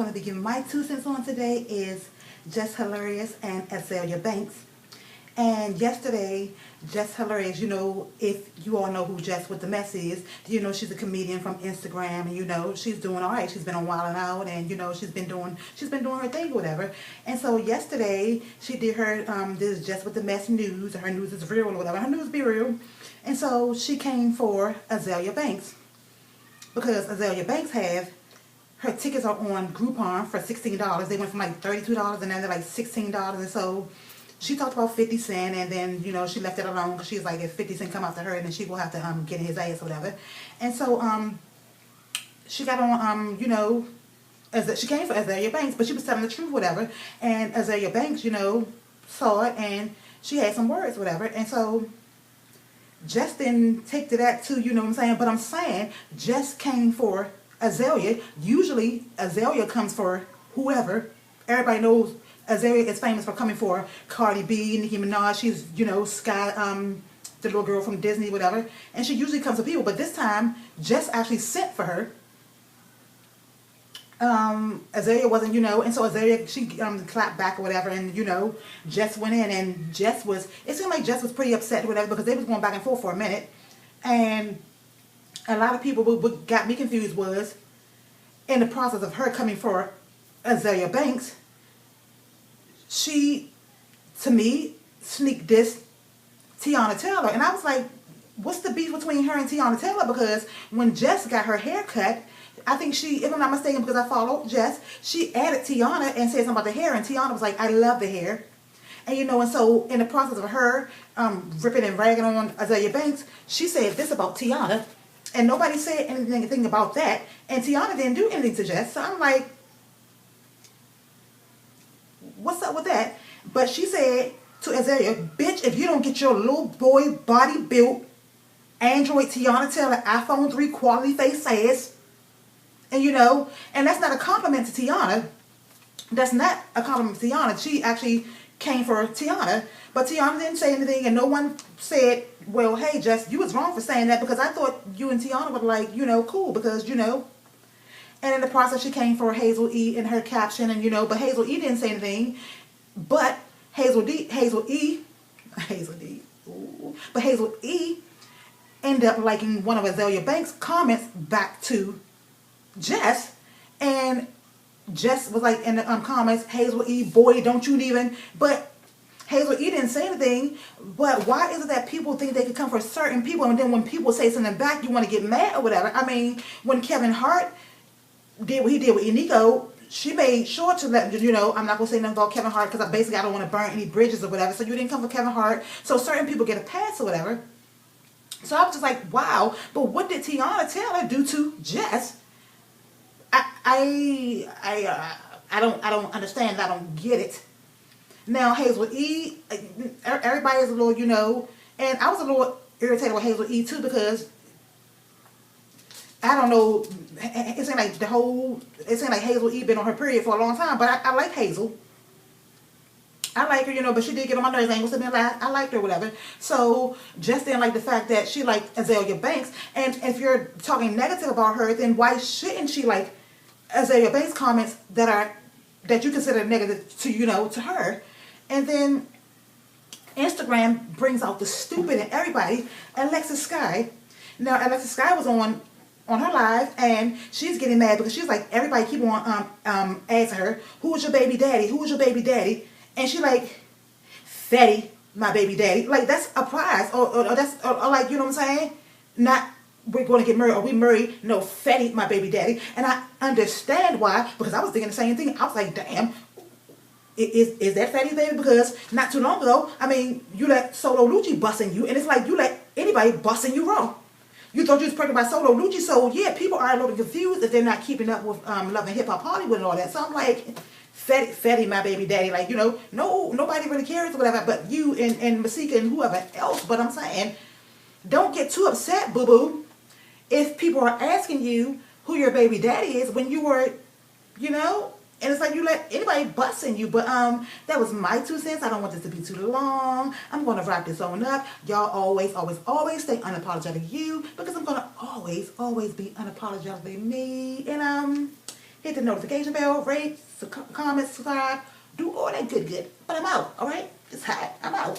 going to be giving my 2 cents on today is Jess Hilarious and Azelia Banks. And yesterday, Jess Hilarious, if you all know who Jess with the mess is, she's a comedian from Instagram, and she's doing all right. She's been on Wild 'N Out, and she's been doing her thing or whatever. And so yesterday she did her this Jess with the mess news. Her news is real or whatever. Her news be real. And so she came for Azelia Banks because Azelia Banks her tickets are on Groupon for $16. They went from like $32 and now they're like $16. And so she talked about 50 Cent, and then, she left it alone because she's like, if 50 Cent come after her, then she will have to get in his ass or whatever. And so she got on, she came for Azelia Banks, but she was telling the truth, whatever. And Azelia Banks, saw it, and she had some words, whatever. And so Jess didn't take to that too, you know what I'm saying? But I'm saying Jess came for Azelia. Usually Azelia comes for whoever. Everybody knows Azelia is famous for coming for Cardi B, Nicki Minaj. She's, Skyy, the little girl from Disney, whatever. And she usually comes to people. But this time, Jess actually sent for her. Azelia wasn't, and so Azelia, she clapped back or whatever, and, Jess went in, and it seemed like Jess was pretty upset or whatever, because they was going back and forth for a minute. And a lot of people, what got me confused was, in the process of her coming for Azelia Banks, she, to me, sneak dissed Teyana Taylor. And I was like, what's the beef between her and Teyana Taylor? Because when Jess got her hair cut, I think she, if I'm not mistaken, because I followed Jess, she added Teyana and said something about the hair. And Teyana was like, I love the hair. And and so in the process of her ripping and ragging on Azelia Banks, she said this about Teyana. And nobody said anything about that. And Teyana didn't do anything to Jess. So I'm like, what's up with that? But she said to Azelia, bitch, if you don't get your little boy body built, Android Teyana Taylor, iPhone 3 quality face ass, and and that's not a compliment to Teyana. That's not a compliment to Teyana. She actually came for Teyana, but Teyana didn't say anything, and no one said, well, hey, Jess, you was wrong for saying that, because I thought you and Teyana were like, cool, because, And in the process, she came for Hazel E in her caption, and but Hazel E didn't say anything. But Hazel E ended up liking one of Azelia Banks' comments back to Jess, and Jess was like in the comments, Hazel E, boy, don't you even. But Hazel E didn't say anything. But why is it that people think they can come for certain people, and then when people say something back, you want to get mad or whatever? I mean, when Kevin Hart did what he did with Eniko, she made sure to let, I'm not going to say nothing about Kevin Hart, because basically I don't want to burn any bridges or whatever. So you didn't come for Kevin Hart. So certain people get a pass or whatever. So I was just like, wow. But what did Teyana Taylor do to Jess? I don't understand. I don't get it. Now Hazel E, everybody is a little, and I was a little irritated with Hazel E too, because I don't know, it seemed like Hazel E been on her period for a long time, but I like Hazel. I like her, but she did get on my nerves. I ain't gonna sit there and lie. I liked her, whatever. So Jess didn't like the fact that she liked Azelia Banks, and if you're talking negative about her, then why shouldn't she like Azelia Banks comments that you consider negative to to her? And then Instagram brings out the stupid in everybody. Alexis Skyy. Now Alexis Skyy was on her live, and she's getting mad because she's like, everybody keep on asking her, who is your baby daddy? Who is your baby daddy? And she like, Fetty, my baby daddy. Like, that's a prize, or that's or like, what I'm saying? Not, we're going to get married, or we married. No, Fetty, my baby daddy. And I understand why, because I was thinking the same thing. I was like, damn, is that Fetty's baby? Because not too long ago, I mean, you let Solo Lucci busting you, and it's like you let anybody busting you raw. You thought you was pregnant by Solo Lucci, so yeah, people are a little confused if they're not keeping up with Love and Hip Hop Hollywood and all that. So I'm like, Fetty, my baby daddy, like, no, nobody really cares or whatever, but you and Masika and whoever else. But I'm saying, don't get too upset, boo-boo, if people are asking you who your baby daddy is when you were, and it's like you let anybody busting you. But that was my 2 cents. I don't want this to be too long. I'm going to wrap this on up. Y'all always stay unapologetic you, because I'm going to always be unapologetically me. And hit the notification bell, rate, comment, subscribe, do all that good. But I'm out, all right? It's hot. I'm out.